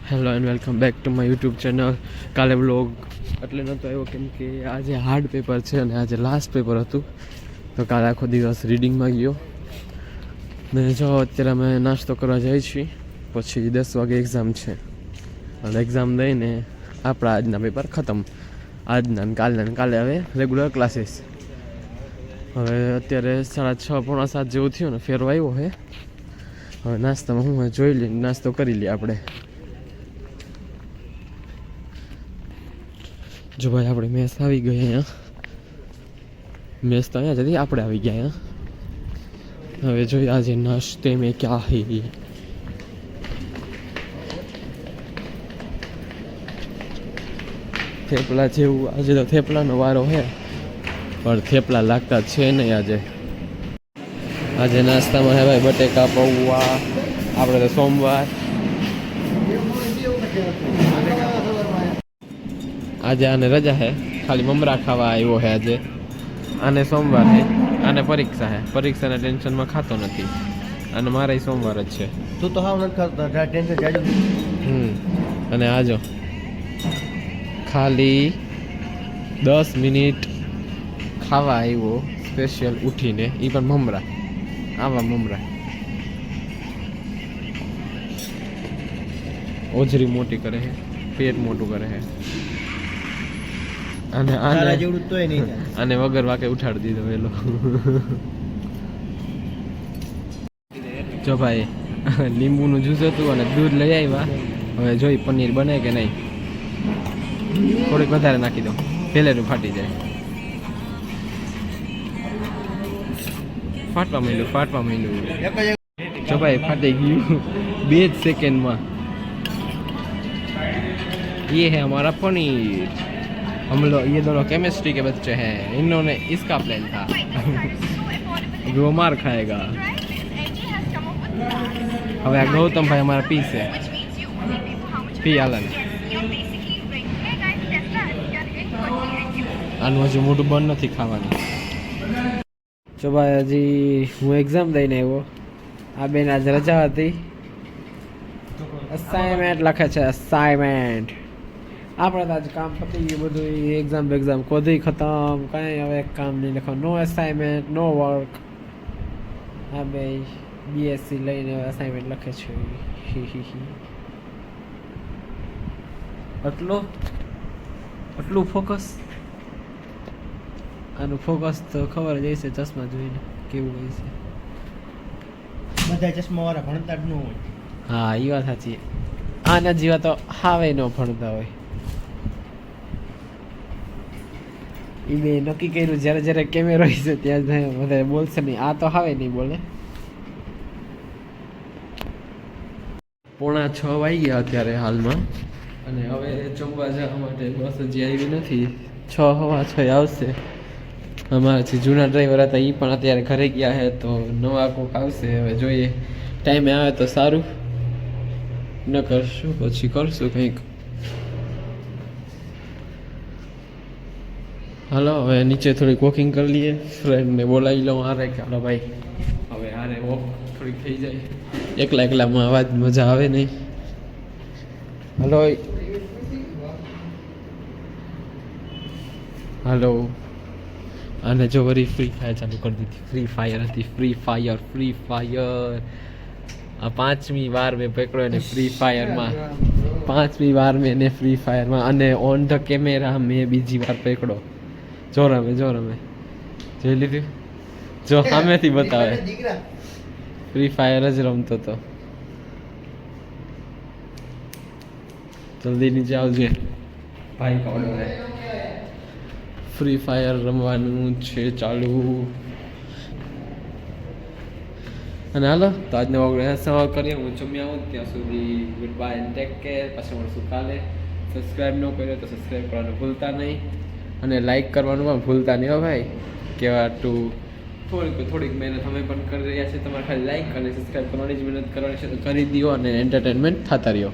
Hello and welcome back to my YouTube channel. કાલે vlog એટલે નહોતો આવ્યો કેમ કે આજે હાર્ડ પેપર છે અને આજે લાસ્ટ પેપર હતું, તો કાલે આખો દિવસ રીડિંગમાં ગયો. ને જો અત્યારે અમે નાસ્તો કરવા જઈએ છીએ, પછી 10 વાગે એક્ઝામ છે અને એક્ઝામ દઈને આપણા આજના પેપર ખતમ. આજના ને કાલે હવે રેગ્યુલર ક્લાસીસ. હવે અત્યારે 6:30 પોણા 7 જેવું થયું ને ફેરવા આવ્યો હે. હવે નાસ્તામાં હું જોઈ લઈએ, નાસ્તો કરી લઈએ આપણે. જો ભાઈ આપણે મેસ આવી ગઈ અહીંયા. મેસ તો અહીંયા જતી, આપણે આવી ગયા અહીંયા. હવે જોઈએ આજે નાસ્તે મેં ક્યાં હે. થેપલા જેવું આજે તો થેપલાનો વારો છે, પણ થેપલા લાગતા છે નહીં આજે. આજે નાસ્તામાં હે ભાઈ બટેકા પૌવા. આપણે તો સોમવાર આજે આને રજા હે, ખાલી મમરા ખાવા આવ્યો હે આજે. આને સોમવાર હે, આને પરીક્ષા હે, પરીક્ષાના ટેન્શનમાં ખાતો નથી. અને મારે સોમવાર જ છે. તું તો હાવ નથી ખાતો, ટેન્શન જાજુ. અને આજો ખાલી 10 મિનિટ ખાવા આવ્યો સ્પેશિયલ ઉઠીને, એ પણ મમરા. આવા મમરા ઓજરી મોટી કરે છે, પેટ મોટું કરે છે. અને આને જેવડું તોય નહીં. આને વગર વાકે ઉઠાડી દીધો વેલો. જો ભાઈ લીંબુનું જ્યુસ હતું અને દૂધ લઈ આવ્યા. હવે જોઈ પનીર બને કે નહીં. થોડીક વધારે નાખી દો, પેલેનું ફાટી જાય. ફાટવા માંડ્યું. જો ભાઈ ફાટી ગયું 2 જ સેકન્ડમાં. ये है हमारा पनीर. हम लोग ये दोनों केमिस्ट्री के बच्चे हैं, इन्होंने इसका प्लान था. अभी वो मार खाएगा. હવે આ ગૌતમ ભાઈ અમારા પી છે, પી આલન. આનું હજુ મોઢું બંધ નથી ખાવાનું. જો ભાઈ હજી હું એક્ઝામ દઈને આવ્યો. આ બેન આજ રજા હતી, અસાઇનમેન્ટ લખે છે. અસાઇનમેન્ટ આપણે તો આજ કામ પતી ગયું બધું. એક્ઝામ કોધી ખતમ, કાંઈ હવે કામ નહીં લખવાનું. નો અસાઇનમેન્ટ, નો વર્ક. હા ભાઈ બીએસસી લઈને અસાઇનમેન્ટ લખે છે. આટલું ફોકસ. આનું ફોકસ તો ખબર જ હશે ચશ્મા જોઈને કેવું હોય છે. બધા ચશ્મા વાળા ભણતા જ ન હોય. હા એ વાત સાચી. આના જેવા તો હાવે ન ભણતા હોય. એ મેં નક્કી કર્યું જ્યારે કેમેરો છે ત્યાં વધારે બોલશે નહીં. આ તો હાવે નહીં બોલે. 5:45 વાગી ગયા અત્યારે હાલમાં. અને હવે જમવા જવા માટે બસ હજી આવી નથી. 6:15 આવશે. અમારા જે જૂના ડ્રાઈવર હતા એ પણ અત્યારે ઘરે ગયા છે, તો નવા કોક આવશે. હવે જોઈએ, ટાઈમે આવે તો સારું, ન કરશું પછી કરશું કંઈક. હાલો હવે નીચે થોડીક વોકિંગ કરી લઈએ. ફ્રેન્ડને બોલાવી લઉં હારે કે હાલો ભાઈ હવે હારે વોક થોડીક થઈ જાય. એકલામાં અવાજ મજા આવે નહીં. Hello hello. અને જો વરી ફ્રી ફાયર ચાલુ કરી દીધી. ફ્રી ફાયર હતી. ફ્રી ફાયર આ 5મી વાર મેં પકડ્યો એને ફ્રી ફાયરમાં. 5મી વાર મેં એને ફ્રી ફાયરમાં, અને ઓન ધ કેમેરા મેં બીજી વાર પકડો. જો રમે જોઈ લીધું. જો સામેથી બતાવે. ફ્રી ફાયર જ રમતો હતો. જલ્દી નીચે આવજે ભાઈ. કોણ ફ્રી ફાયર રમવાનું છે ચાલુ. અને હાલો તો આજનો વ્લોગ સમાપ્ત કરીએ. હું જમી આવું ત્યાં સુધી good bye and take care. પછી મળશું કાલે. સબસ્ક્રાઈબ ન કર્યો તો સબસ્ક્રાઈબ કરવાનું ભૂલતા નહીં, અને લાઈક કરવાનું પણ ભૂલતા નહીં હો ભાઈ. કેવા થોડીક મહેનત અમે પણ કરી રહ્યા છીએ. તમારે ખાલી લાઈક અને સબસ્ક્રાઈબ કરવાની જ મહેનત કરવાની છે, તો કરી દો અને એન્ટરટેનમેન્ટ થતા રહ્યો.